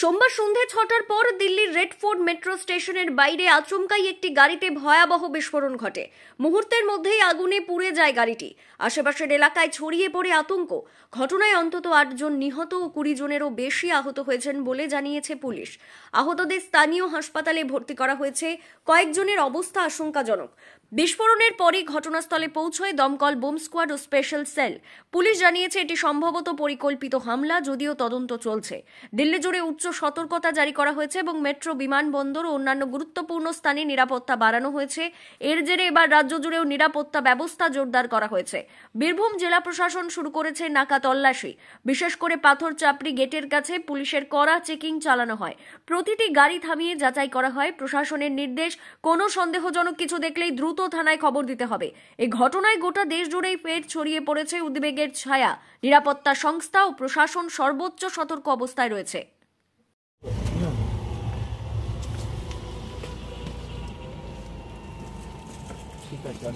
সোমবার সন্ধে ৬টার পর দিল্লির রেড ফোর্ট মেট্রো স্টেশনের বাইরে আচমকাই একটি গাড়িতে ভয়াবহ বিস্ফোরণ ঘটে। মুহূর্তের মধ্যেই আগুনে পুড়ে যায় গাড়িটি। আশেপাশের এলাকায় ছড়িয়ে পড়ে আতঙ্ক। ঘটনায় অন্তত ৮ জন নিহত ও ২০ জনেরও বেশি আহত হয়েছেন বলে জানিয়েছে পুলিশ। আহতদের স্থানীয় হাসপাতালে ভর্তি করা হয়েছে। কয়েকজনের অবস্থা আশঙ্কাজনক। বিস্ফোরণের পরই ঘটনাস্থলে পৌঁছয় দমকল, বোম স্কোয়াড ও স্পেশাল সেল। পুলিশ জানিয়েছে এটি সম্ভবত পরিকল্পিত হামলা, যদিও তদন্ত চলছে। দিল্লি জুড়ে উচ্চ সতর্কতা জারি করা হয়েছে এবং মেট্রো, বিমানবন্দর ও অন্যান্য গুরুত্বপূর্ণ স্থানে নিরাপত্তা বাড়ানো হয়েছে। এর জেরে এবার রাজ্য জুড়েও নিরাপত্তা ব্যবস্থা জোরদার করা হয়েছে। বীরভূম জেলা প্রশাসন শুরু করেছে নাকা তল্লাশি। বিশেষ করে পাথর চাপড়ি গেটের কাছে পুলিশের কড়া চেকিং চালানো হয়। প্রতিটি গাড়ি থামিয়ে যাচাই করা হয়। প্রশাসনের নির্দেশ, কোনো সন্দেহজনক কিছু দেখলেই দ্রুত থানায় খবর দিতে হবে। এই ঘটনায় গোটা দেশ জুড়েই ফের ছড়িয়ে পড়েছে উদ্বেগের ছায়া। নিরাপত্তা সংস্থা ও প্রশাসন সর্বোচ্চ সতর্ক অবস্থায় রয়েছে। ঠিক আছে।